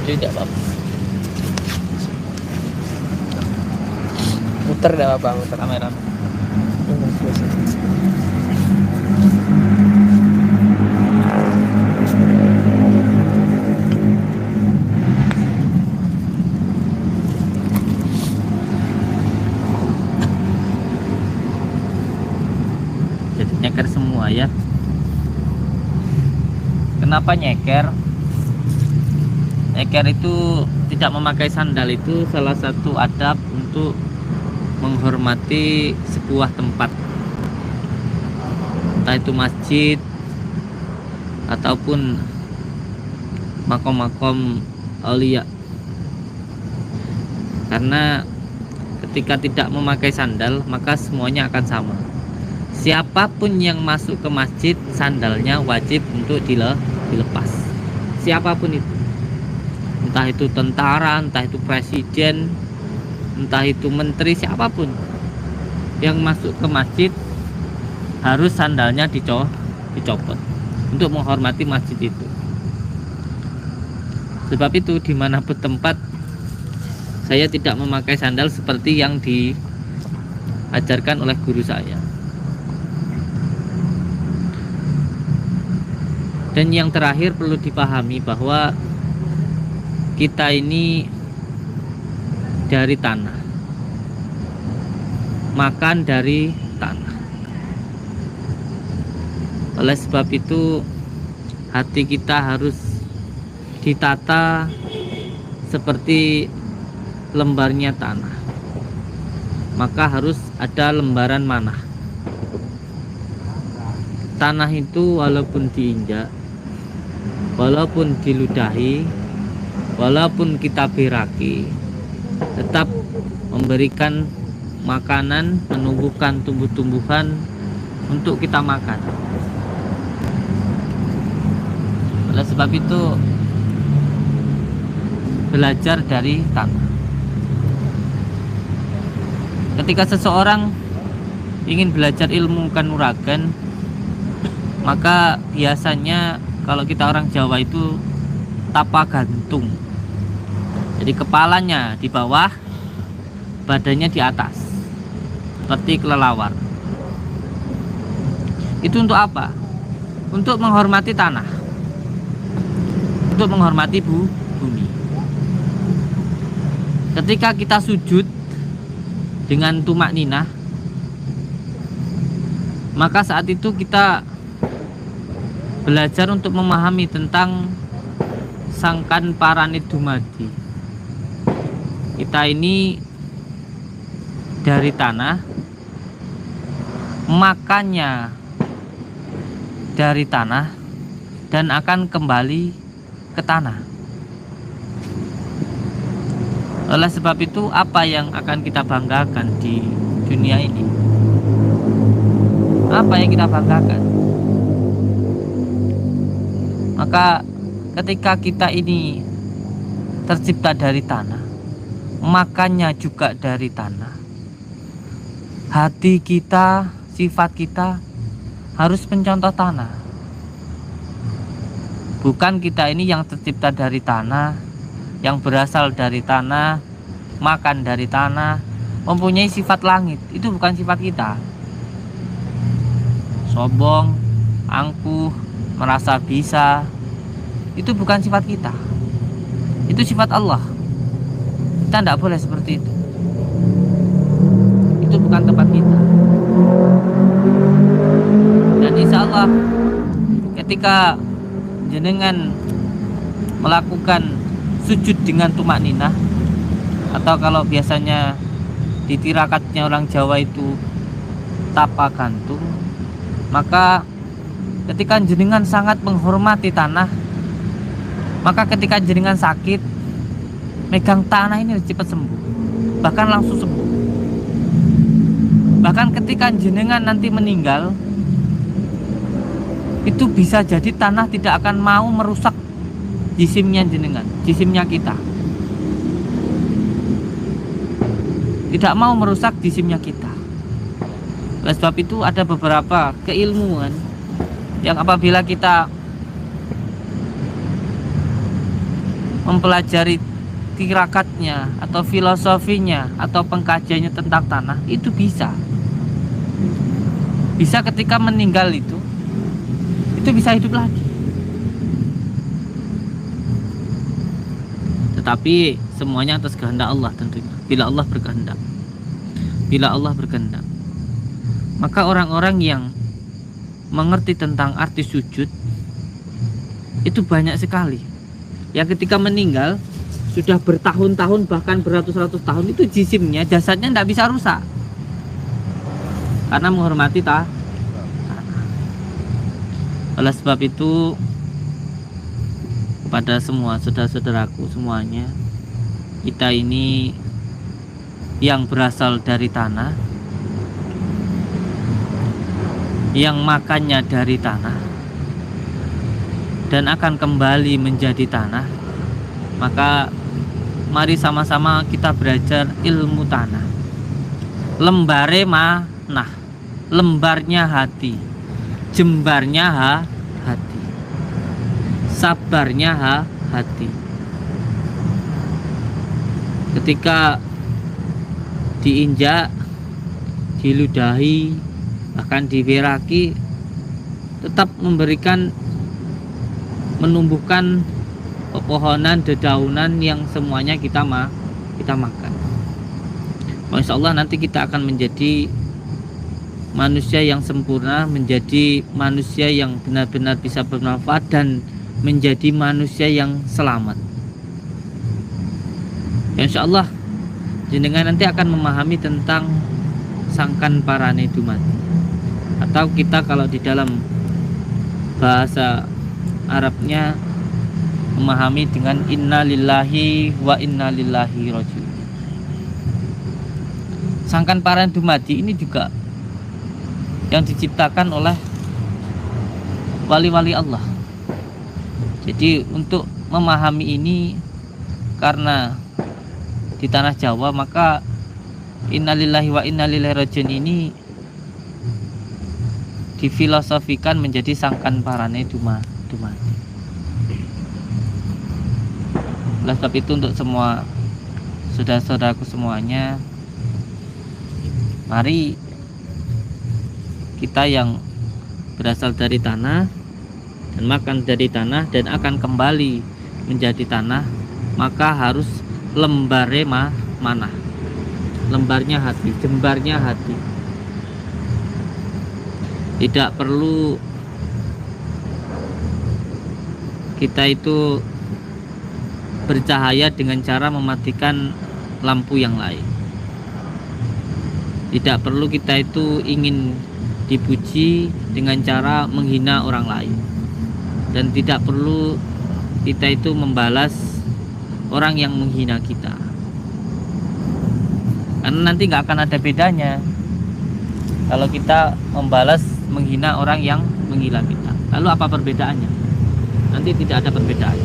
maju tidak apa-apa, muter tidak apa-apa, muter kamera. Jadi nyeker semua ya. Kenapa nyeker? Nyeker itu tidak memakai sandal itu salah satu adab untuk menghormati sebuah tempat, entah itu masjid ataupun makom-makom aulia. Karena ketika tidak memakai sandal maka semuanya akan sama. Siapapun yang masuk ke masjid, sandalnya wajib untuk dilepas. Siapapun itu, entah itu tentara, entah itu presiden, entah itu menteri, siapapun yang masuk ke masjid harus sandalnya dicopot untuk menghormati masjid itu. Sebab itu dimanapun tempat saya tidak memakai sandal seperti yang diajarkan oleh guru saya. Dan yang terakhir perlu dipahami bahwa kita ini dari tanah, makan dari tanah. Oleh sebab itu hati kita harus ditata seperti lembarnya tanah. Maka harus ada lembaran manah. Tanah itu walaupun diinjak, walaupun diludahi, walaupun kita beraki, tetap memberikan makanan, menumbuhkan tumbuh-tumbuhan untuk kita makan. Oleh sebab itu belajar dari tanah. Ketika seseorang ingin belajar ilmu kanuragan, maka biasanya kalau kita orang Jawa itu tapa gantung. Jadi kepalanya di bawah, badannya di atas, seperti kelelawar. Itu untuk apa? Untuk menghormati tanah, untuk menghormati bumi. Ketika kita sujud dengan tumak ninah, maka saat itu kita belajar untuk memahami tentang sangkan paranit dumadi. Kita ini dari tanah, makannya dari tanah, dan akan kembali ke tanah. Oleh sebab itu, apa yang akan kita banggakan di dunia ini? Apa yang kita banggakan? Maka ketika kita ini tercipta dari tanah, makannya juga dari tanah, hati kita, sifat kita harus mencontoh tanah. Bukan kita ini yang tercipta dari tanah, yang berasal dari tanah, makan dari tanah, mempunyai sifat langit. Itu bukan sifat kita. Sombong, angkuh, merasa bisa, itu bukan sifat kita. Itu sifat Allah. Kita tidak boleh seperti itu. Itu bukan tempat kita. Dan insya Allah ketika jenengan melakukan sujud dengan tumak ninah, atau kalau biasanya di tirakatnya orang Jawa itu tapa gantung, maka ketika jenengan sangat menghormati tanah, maka ketika jenengan sakit, megang tanah ini cepat sembuh, bahkan langsung sembuh. Bahkan ketika jenengan nanti meninggal, itu bisa jadi tanah tidak akan mau merusak jisimnya jenengan, jisimnya kita. Tidak mau merusak jisimnya kita. Oleh sebab itu ada beberapa keilmuan yang apabila kita mempelajari tirakatnya atau filosofinya atau pengkajiannya tentang tanah, itu bisa ketika meninggal itu bisa hidup lagi. Tetapi semuanya atas kehendak Allah tentunya. Bila Allah berkehendak, maka orang-orang yang mengerti tentang arti sujud itu banyak sekali. Yang ketika meninggal sudah bertahun-tahun bahkan beratus-ratus tahun, itu jisimnya, jasadnya tidak bisa rusak karena menghormati tanah. Oleh sebab itu, kepada semua saudara-saudaraku semuanya, kita ini yang berasal dari tanah, yang makannya dari tanah dan akan kembali menjadi tanah, maka mari sama-sama kita belajar ilmu tanah. Lembare manah, lembarnya hati, jembarnya hati, sabarnya hati. Ketika diinjak, diludahi, bahkan diberaki, tetap menumbuhkan pepohonan, dedaunan yang semuanya kita makan. Masya Allah, nanti kita akan menjadi manusia yang sempurna, menjadi manusia yang benar-benar bisa bermanfaat dan menjadi manusia yang selamat. Insya Allah jenengan nanti akan memahami tentang sangkan parane dumati, atau kita kalau di dalam bahasa Arabnya memahami dengan inna lillahi wa inna lillahi rajiun. Sangkan parane dumati ini juga yang diciptakan oleh wali-wali Allah. Jadi untuk memahami ini, karena di tanah Jawa, maka innalillahi wa innalillahi rajiun ini difilosofikan menjadi sangkan parane dumati. Oleh sebab itu, untuk semua saudara-saudaraku semuanya, mari kita yang berasal dari tanah dan makan dari tanah dan akan kembali menjadi tanah, maka harus lembare manah, lembarnya hati, jembarnya hati. Tidak perlu kita itu bercahaya dengan cara mematikan lampu yang lain. Tidak perlu kita itu ingin dipuji dengan cara menghina orang lain, dan tidak perlu kita itu membalas orang yang menghina kita, karena nanti nggak akan ada bedanya kalau kita membalas menghina orang yang menghina kita. Lalu apa perbedaannya? Nanti tidak ada perbedaan.